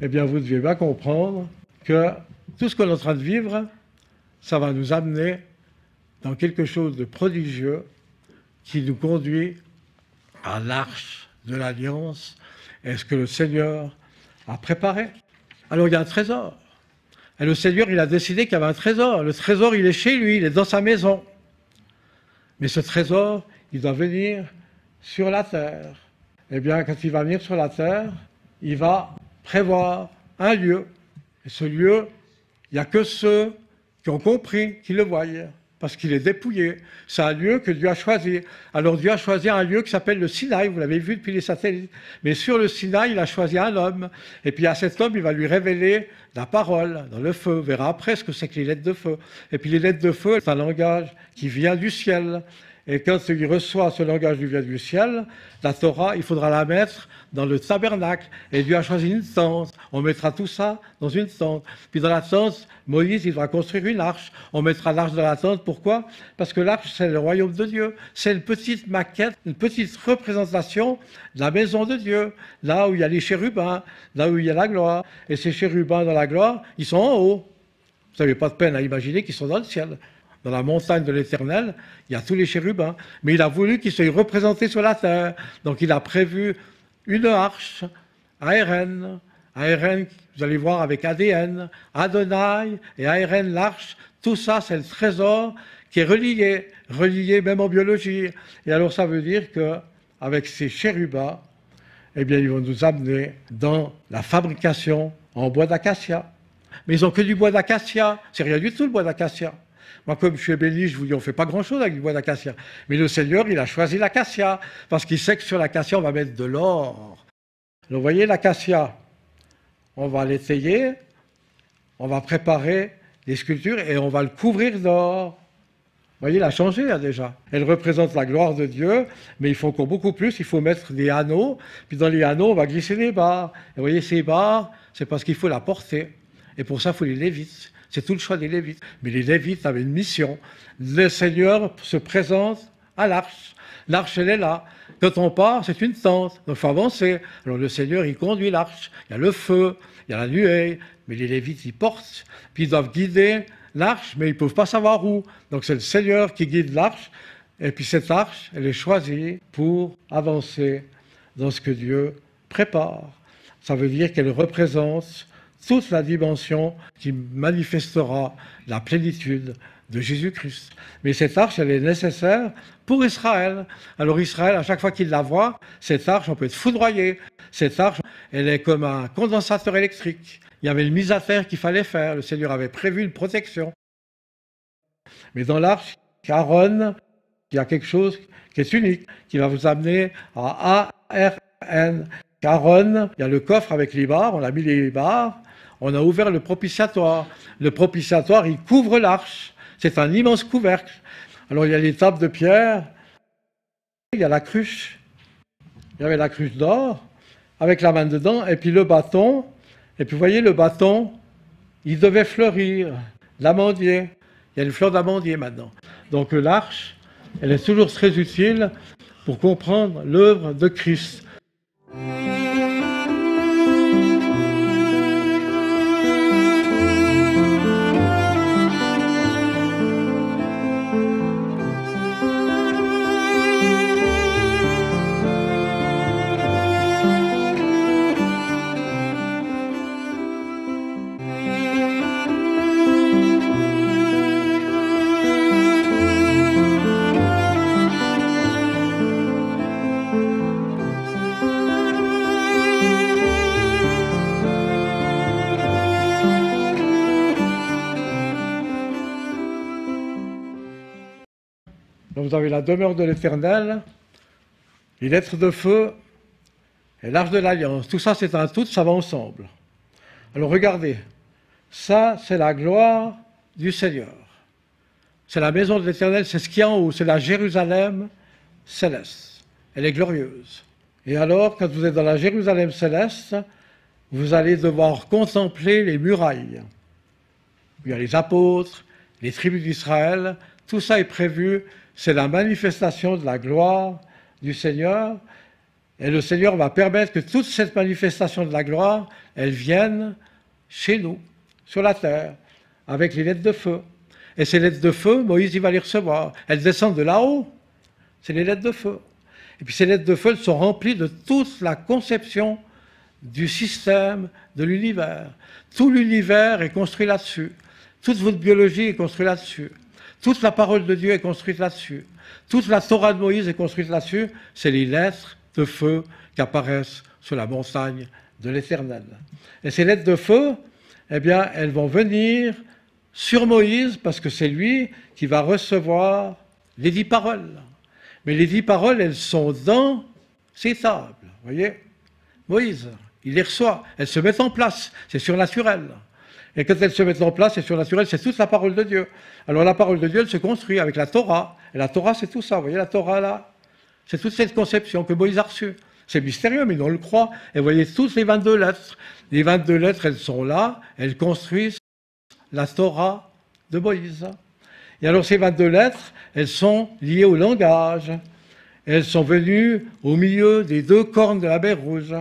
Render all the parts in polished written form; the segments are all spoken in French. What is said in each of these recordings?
eh bien vous devez bien comprendre que tout ce qu'on est en train de vivre, ça va nous amener dans quelque chose de prodigieux qui nous conduit à l'arche de l'Alliance et ce que le Seigneur a préparé. Alors il y a un trésor. Et le Seigneur, il a décidé qu'il y avait un trésor. Le trésor, il est chez lui, il est dans sa maison. Mais ce trésor, il doit venir sur la terre. Eh bien, quand il va venir sur la terre, il va prévoir un lieu. Et ce lieu, il n'y a que ceux qui ont compris qui le voient, parce qu'il est dépouillé. C'est un lieu que Dieu a choisi. Alors Dieu a choisi un lieu qui s'appelle le Sinaï, vous l'avez vu depuis les satellites. Mais sur le Sinaï, il a choisi un homme. Et puis à cet homme, il va lui révéler la parole dans le feu. On verra après ce que c'est que les lettres de feu. Et puis les lettres de feu, c'est un langage qui vient du ciel. Et quand il reçoit ce langage qui vient du ciel, la Torah, il faudra la mettre dans le tabernacle. Et Dieu a choisi une tente. On mettra tout ça dans une tente. Puis dans la tente, Moïse, il va construire une arche. On mettra l'arche dans la tente. Pourquoi? Parce que l'arche, c'est le royaume de Dieu. C'est une petite maquette, une petite représentation de la maison de Dieu. Là où il y a les chérubins, là où il y a la gloire. Et ces chérubins dans la gloire, ils sont en haut. Vous n'avez pas de peine à imaginer qu'ils sont dans le ciel. Dans la montagne de l'Éternel, il y a tous les chérubins. Mais il a voulu qu'ils soient représentés sur la terre. Donc il a prévu une arche, ARN, vous allez voir avec ADN, Adonai et ARN, l'arche. Tout ça, c'est le trésor qui est relié même en biologie. Et alors ça veut dire qu'avec ces chérubins, eh bien, ils vont nous amener dans la fabrication en bois d'acacia. Mais ils n'ont que du bois d'acacia. C'est rien du tout le bois d'acacia. Moi, comme je suis ébéniste, je vous dis, on ne fait pas grand-chose avec du bois d'acacia. Mais le Seigneur, il a choisi l'acacia, parce qu'il sait que sur l'acacia, on va mettre de l'or. Donc, vous voyez, l'acacia, on va l'étayer, on va préparer les sculptures et on va le couvrir d'or. Vous voyez, il a changé, là, déjà. Elle représente la gloire de Dieu, mais il faut encore beaucoup plus. Il faut mettre des anneaux, puis dans les anneaux, on va glisser des barres. Et vous voyez, ces barres, c'est parce qu'il faut la porter. Et pour ça, il faut les Lévites. C'est tout le choix des Lévites. Mais les Lévites avaient une mission. Le Seigneur se présente à l'arche. L'arche, elle est là. Quand on part, c'est une tente. Donc il faut avancer. Alors le Seigneur, il conduit l'arche. Il y a le feu, il y a la nuée. Mais les Lévites, ils portent. Puis ils doivent guider l'arche, mais ils ne peuvent pas savoir où. Donc c'est le Seigneur qui guide l'arche. Et puis cette arche, elle est choisie pour avancer dans ce que Dieu prépare. Ça veut dire qu'elle représente toute la dimension qui manifestera la plénitude de Jésus-Christ. Mais cette arche, elle est nécessaire pour Israël. Alors Israël, à chaque fois qu'il la voit, cette arche, on peut être foudroyé. Cette arche, elle est comme un condensateur électrique. Il y avait une mise à terre qu'il fallait faire. Le Seigneur avait prévu une protection. Mais dans l'arche, Aaron, il y a quelque chose qui est unique, qui va vous amener à ARN. Aaron, il y a le coffre avec les barres, on a mis les barres. On a ouvert le propitiatoire. Le propitiatoire, il couvre l'arche. C'est un immense couvercle. Alors, il y a les tables de pierre. Il y a la cruche. Il y avait la cruche d'or, avec la main dedans, et puis le bâton. Et puis, vous voyez, le bâton, il devait fleurir. L'amandier. Il y a une fleur d'amandier maintenant. Donc, l'arche, elle est toujours très utile pour comprendre l'œuvre de Christ. Vous avez la demeure de l'Éternel, les lettres de feu et l'arche de l'Alliance. Tout ça, c'est un tout, ça va ensemble. Alors regardez, ça, c'est la gloire du Seigneur. C'est la maison de l'Éternel, c'est ce qu'il y a en haut, c'est la Jérusalem céleste. Elle est glorieuse. Et alors, quand vous êtes dans la Jérusalem céleste, vous allez devoir contempler les murailles. Il y a les apôtres, les tribus d'Israël, tout ça est prévu. C'est la manifestation de la gloire du Seigneur. Et le Seigneur va permettre que toute cette manifestation de la gloire, elle vienne chez nous, sur la terre, avec les lettres de feu. Et ces lettres de feu, Moïse, il va les recevoir. Elles descendent de là-haut. C'est les lettres de feu. Et puis ces lettres de feu, elles sont remplies de toute la conception du système de l'univers. Tout l'univers est construit là-dessus. Toute votre biologie est construite là-dessus. Toute la parole de Dieu est construite là-dessus. Toute la Torah de Moïse est construite là-dessus. C'est les lettres de feu qui apparaissent sur la montagne de l'Éternel. Et ces lettres de feu, eh bien, elles vont venir sur Moïse parce que c'est lui qui va recevoir les 10 paroles. Mais les 10 paroles, elles sont dans ces tables. Vous voyez, Moïse, il les reçoit. Elles se mettent en place. C'est surnaturel. Et quand elles se mettent en place, c'est surnaturel. C'est toute la parole de Dieu. Alors la parole de Dieu, elle se construit avec la Torah. Et la Torah, c'est tout ça. Vous voyez la Torah là? C'est toute cette conception que Moïse a reçue. C'est mystérieux, mais nous on le croit. Et vous voyez toutes les 22 lettres. Les 22 lettres, elles sont là. Elles construisent la Torah de Moïse. Et alors ces 22 lettres, elles sont liées au langage. Elles sont venues au milieu des 2 cornes de la mer Rouge.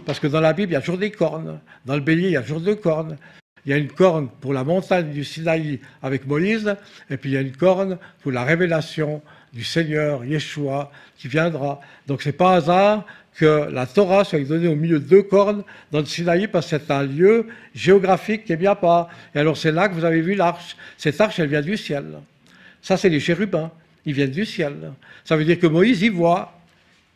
Parce que dans la Bible, il y a toujours des cornes. Dans le bélier, il y a toujours 2 cornes. Il y a une corne pour la montagne du Sinaï avec Moïse, et puis il y a une corne pour la révélation du Seigneur, Yeshua, qui viendra. Donc c'est pas hasard que la Torah soit donnée au milieu de 2 cornes dans le Sinaï, parce que c'est un lieu géographique qui est bien pas. Et alors c'est là que vous avez vu l'arche. Cette arche, elle vient du ciel. Ça, c'est les chérubins. Ils viennent du ciel. Ça veut dire que Moïse, il voit.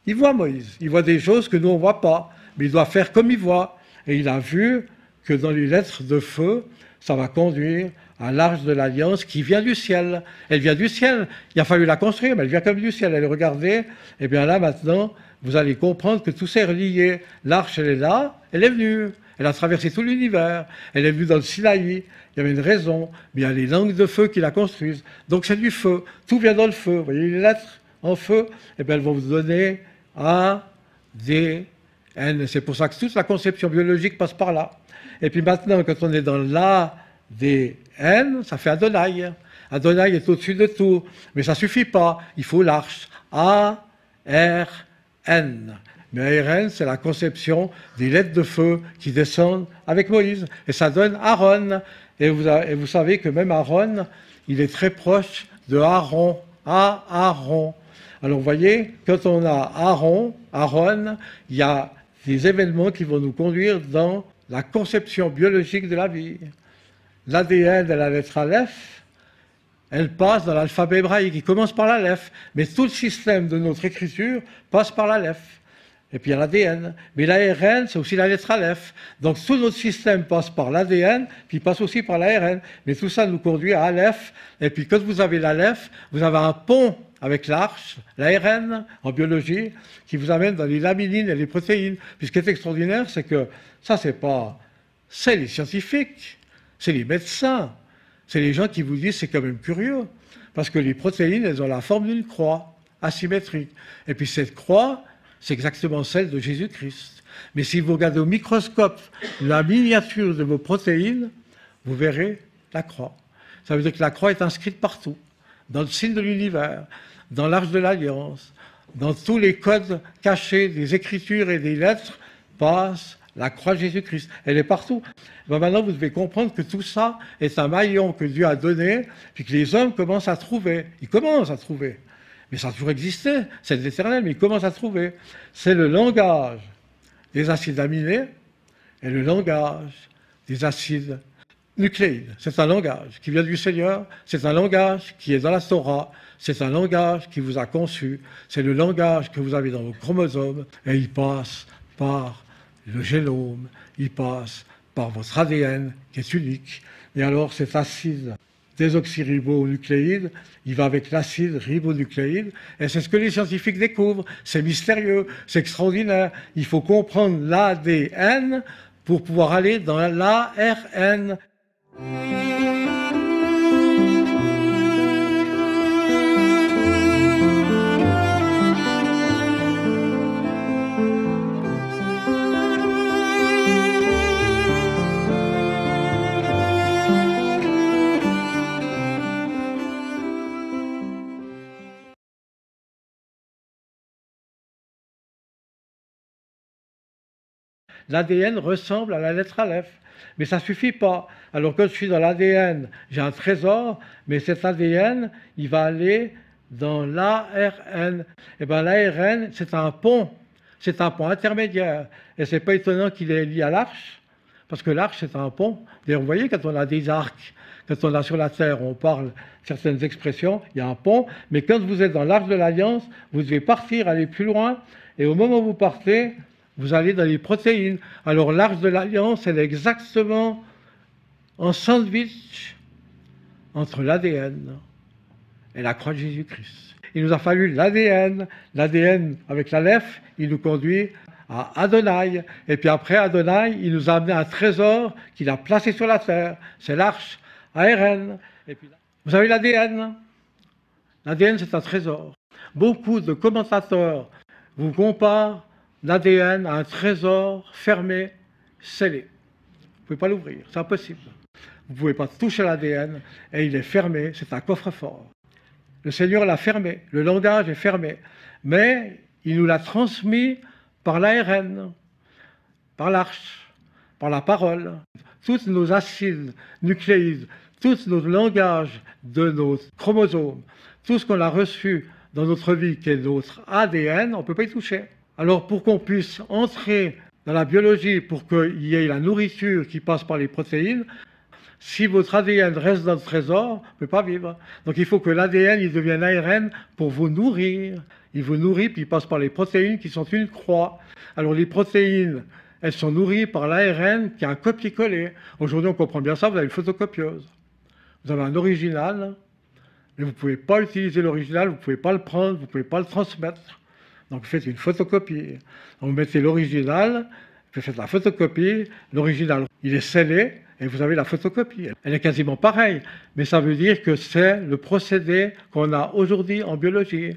Il voit Moïse. Il voit des choses que nous, on ne voit pas. Mais il doit faire comme il voit. Et il a vu que dans les lettres de feu, ça va conduire à l'arche de l'Alliance qui vient du ciel. Elle vient du ciel. Il a fallu la construire, mais elle vient comme du ciel. Elle est regardée. Et bien là, maintenant, vous allez comprendre que tout s'est relié. L'arche, elle est là, elle est venue. Elle a traversé tout l'univers. Elle est venue dans le Sinaï. Il y avait une raison. Mais il y a les langues de feu qui la construisent. Donc c'est du feu. Tout vient dans le feu. Vous voyez les lettres en feu? Et bien elles vont vous donner A, D, N. C'est pour ça que toute la conception biologique passe par là. Et puis maintenant, quand on est dans l'A, D, N, ça fait Adonai. Adonai est au-dessus de tout. Mais ça ne suffit pas. Il faut l'arche. A, R, N. Mais ARN, c'est la conception des lettres de feu qui descendent avec Moïse. Et ça donne Aaron. Et vous savez que même Aaron, il est très proche de Aaron. Aaron. Alors vous voyez, quand on a Aaron, il y a des événements qui vont nous conduire dans la conception biologique de la vie. L'ADN de la lettre Aleph, elle passe dans l'alphabet hébraïque, qui commence par l'Aleph. Mais tout le système de notre écriture passe par l'Aleph. Et puis il y a l'ADN. Mais l'ARN, c'est aussi la lettre Aleph. Donc tout notre système passe par l'ADN, puis passe aussi par l'ARN. Mais tout ça nous conduit à Aleph. Et puis quand vous avez l'Aleph, vous avez un pont avec l'arche, l'ARN en biologie, qui vous amène dans les laminines et les protéines. Puis ce qui est extraordinaire, c'est que ça, c'est les scientifiques, c'est les médecins, c'est les gens qui vous disent c'est quand même curieux. Parce que les protéines, elles ont la forme d'une croix asymétrique. Et puis cette croix, c'est exactement celle de Jésus-Christ. Mais si vous regardez au microscope la miniature de vos protéines, vous verrez la croix. Ça veut dire que la croix est inscrite partout, dans le signe de l'univers, dans l'arche de l'Alliance, dans tous les codes cachés des écritures et des lettres, passe la croix de Jésus-Christ. Elle est partout. Ben maintenant, vous devez comprendre que tout ça est un maillon que Dieu a donné, puis que les hommes commencent à trouver. Ils commencent à trouver. Mais ça a toujours existé, c'est l'éternel, mais il commence à trouver. C'est le langage des acides aminés et le langage des acides nucléides. C'est un langage qui vient du Seigneur, c'est un langage qui est dans la Torah, c'est un langage qui vous a conçu, c'est le langage que vous avez dans vos chromosomes, et il passe par le génome, il passe par votre ADN qui est unique. Et alors cet acide désoxyribonucléide, il va avec l'acide ribonucléide, et c'est ce que les scientifiques découvrent. C'est mystérieux, c'est extraordinaire. Il faut comprendre l'ADN pour pouvoir aller dans l'ARN. L'ADN ressemble à la lettre Aleph. Mais ça ne suffit pas. Alors quand je suis dans l'ADN, j'ai un trésor, mais cet ADN, il va aller dans l'ARN. Et bien l'ARN, c'est un pont intermédiaire. Et ce n'est pas étonnant qu'il est lié à l'arche, parce que l'arche, c'est un pont. D'ailleurs, vous voyez, quand on a des arcs, quand on a sur la terre, on parle certaines expressions, il y a un pont, mais quand vous êtes dans l'arche de l'Alliance, vous devez partir, aller plus loin, et au moment où vous partez, vous allez dans les protéines. Alors l'arche de l'Alliance, elle est exactement en sandwich entre l'ADN et la croix de Jésus-Christ. Il nous a fallu l'ADN. L'ADN avec l'Aleph, il nous conduit à Adonai. Et puis après Adonai, il nous a amené un trésor qu'il a placé sur la terre. C'est l'arche ARN. Et puis, vous avez l'ADN. L'ADN, c'est un trésor. Beaucoup de commentateurs vous comparent l'ADN à un trésor fermé, scellé. Vous ne pouvez pas l'ouvrir, c'est impossible. Vous ne pouvez pas toucher l'ADN et il est fermé, c'est un coffre-fort. Le Seigneur l'a fermé, le langage est fermé, mais il nous l'a transmis par l'ARN, par l'arche, par la parole. Tous nos acides nucléides, tous nos langages de nos chromosomes, tout ce qu'on a reçu dans notre vie qui est notre ADN, on ne peut pas y toucher. Alors pour qu'on puisse entrer dans la biologie, pour qu'il y ait la nourriture qui passe par les protéines, si votre ADN reste dans le trésor, vous ne pouvez pas vivre. Donc il faut que l'ADN il devienne ARN pour vous nourrir. Il vous nourrit, puis il passe par les protéines qui sont une croix. Alors les protéines, elles sont nourries par l'ARN qui a un copier-coller. Aujourd'hui on comprend bien ça, vous avez une photocopieuse. Vous avez un original, mais vous ne pouvez pas utiliser l'original, vous ne pouvez pas le prendre, vous ne pouvez pas le transmettre. Donc vous faites une photocopie. Donc vous mettez l'original, vous faites la photocopie, l'original il est scellé, et vous avez la photocopie. Elle est quasiment pareille, mais ça veut dire que c'est le procédé qu'on a aujourd'hui en biologie.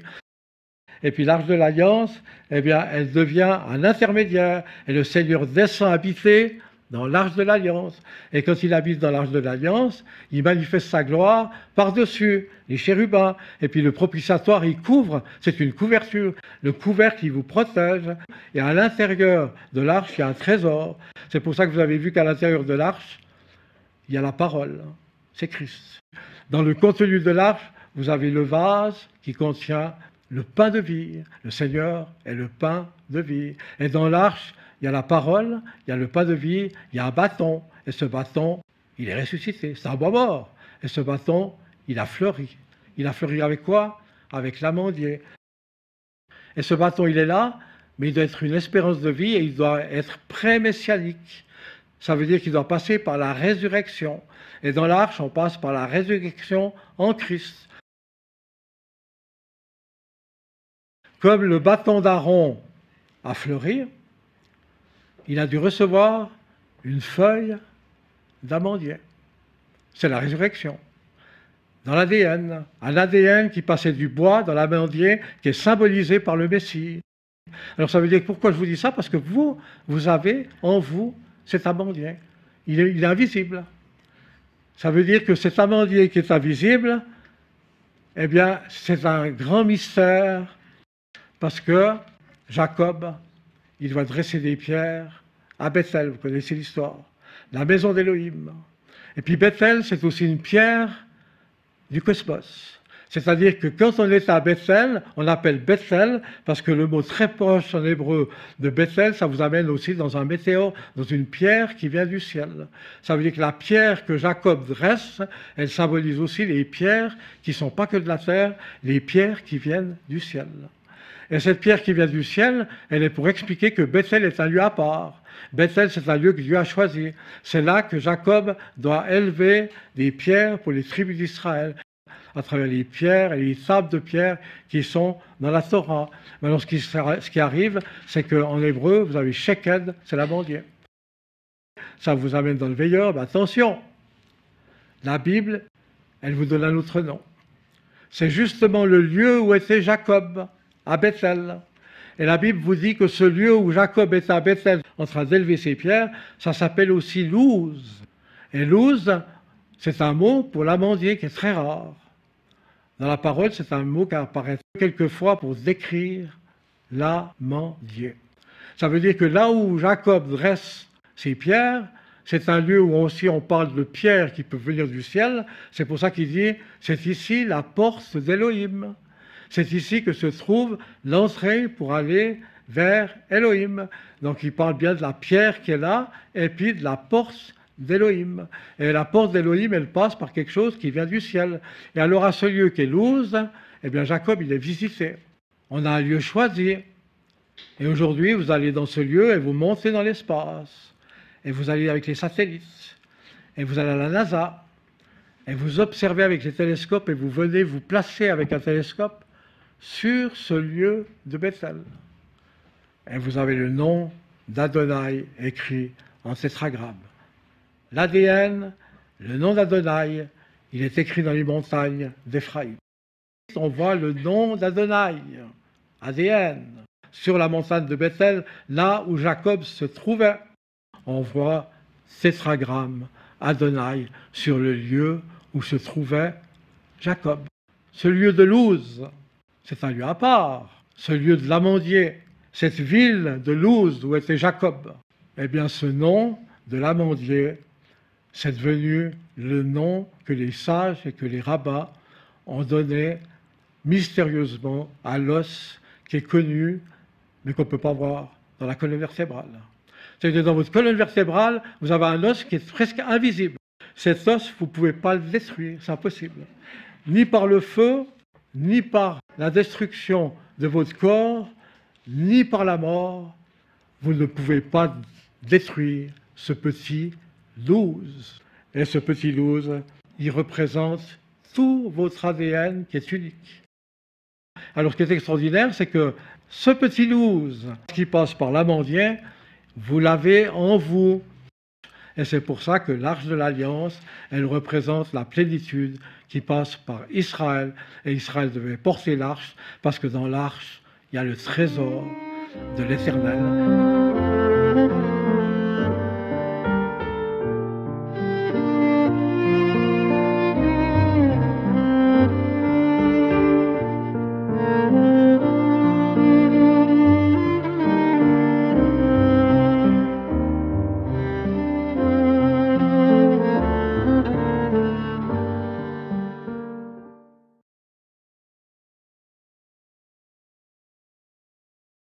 Et puis l'arche de l'Alliance, eh bien, elle devient un intermédiaire, et le Seigneur descend habiter dans l'arche de l'Alliance. Et quand il habite dans l'arche de l'Alliance, il manifeste sa gloire par-dessus les chérubins. Et puis le propitiatoire, il couvre, c'est une couverture. Le couvercle qui vous protège. Et à l'intérieur de l'arche, il y a un trésor. C'est pour ça que vous avez vu qu'à l'intérieur de l'arche, il y a la parole. C'est Christ. Dans le contenu de l'arche, vous avez le vase qui contient le pain de vie. Le Seigneur est le pain de vie. Et dans l'arche, il y a la parole, il y a le pain de vie, il y a un bâton. Et ce bâton, il est ressuscité. C'est un bois mort. Et ce bâton, il a fleuri. Il a fleuri avec quoi? Avec l'amandier. Et ce bâton, il est là, mais il doit être une espérance de vie et il doit être pré-messianique. Ça veut dire qu'il doit passer par la résurrection. Et dans l'arche, on passe par la résurrection en Christ. Comme le bâton d'Aaron a fleuri, il a dû recevoir une feuille d'amandier. C'est la résurrection. Dans l'ADN, un ADN qui passait du bois dans l'amandier, qui est symbolisé par le Messie. Alors ça veut dire, pourquoi je vous dis ça? Parce que vous avez en vous cet amandier. Il est invisible. Ça veut dire que cet amandier qui est invisible, eh bien, c'est un grand mystère, parce que Jacob, il doit dresser des pierres à Bethel, vous connaissez l'histoire, la maison d'Élohim. Et puis Bethel, c'est aussi une pierre du cosmos. C'est-à-dire que quand on est à Bethel, on appelle Bethel, parce que le mot très proche en hébreu de Bethel, ça vous amène aussi dans un météore, dans une pierre qui vient du ciel. Ça veut dire que la pierre que Jacob dresse, elle symbolise aussi les pierres qui ne sont pas que de la terre, les pierres qui viennent du ciel. Et cette pierre qui vient du ciel, elle est pour expliquer que Bethel est un lieu à part. Bethel, c'est un lieu que Dieu a choisi. C'est là que Jacob doit élever des pierres pour les tribus d'Israël, à travers les pierres et les tables de pierre qui sont dans la Torah. Maintenant, ce qui arrive, c'est qu'en hébreu, vous avez Sheked, c'est l'amandier. Ça vous amène dans le veilleur, mais attention, la Bible, elle vous donne un autre nom. C'est justement le lieu où était Jacob, à Bethel. Et la Bible vous dit que ce lieu où Jacob était à Bethel en train d'élever ses pierres, ça s'appelle aussi Luz. Et Luz, c'est un mot pour l'amandier qui est très rare. Dans la parole, c'est un mot qui apparaît quelquefois pour décrire l'amandier. Ça veut dire que là où Jacob dresse ses pierres, c'est un lieu où aussi on parle de pierres qui peuvent venir du ciel. C'est pour ça qu'il dit, c'est ici la porte d'Élohim. C'est ici que se trouve l'entrée pour aller vers Élohim. Donc il parle bien de la pierre qui est là, et puis de la porte d'Élohim. Et la porte d'Élohim, elle passe par quelque chose qui vient du ciel. Et alors à ce lieu qui est Luz, eh bien Jacob, il est visité. On a un lieu choisi. Et aujourd'hui, vous allez dans ce lieu et vous montez dans l'espace. Et vous allez avec les satellites. Et vous allez à la NASA. Et vous observez avec les télescopes et vous venez vous placer avec un télescope sur ce lieu de Bethel. Et vous avez le nom d'Adonai écrit en tétragramme. L'ADN, le nom d'Adonai, il est écrit dans les montagnes d'Éphraïm. On voit le nom d'Adonai, ADN, sur la montagne de Bethel, là où Jacob se trouvait. On voit tétragramme Adonai sur le lieu où se trouvait Jacob. Ce lieu de Luz, c'est un lieu à part. Ce lieu de l'Amandier, cette ville de Luz où était Jacob, eh bien ce nom de l'Amandier, c'est devenu le nom que les sages et que les rabbins ont donné mystérieusement à l'os qui est connu, mais qu'on ne peut pas voir dans la colonne vertébrale. C'est-à-dire que dans votre colonne vertébrale, vous avez un os qui est presque invisible. Cet os, vous ne pouvez pas le détruire, c'est impossible. Ni par le feu, ni par la destruction de votre corps, ni par la mort, vous ne pouvez pas détruire ce petit Luz. Et ce petit Luz, il représente tout votre ADN qui est unique. Alors ce qui est extraordinaire, c'est que ce petit Luz qui passe par l'Amandier, vous l'avez en vous. Et c'est pour ça que l'Arche de l'Alliance, elle représente la plénitude qui passe par Israël. Et Israël devait porter l'Arche, parce que dans l'Arche, il y a le trésor de l'Éternel.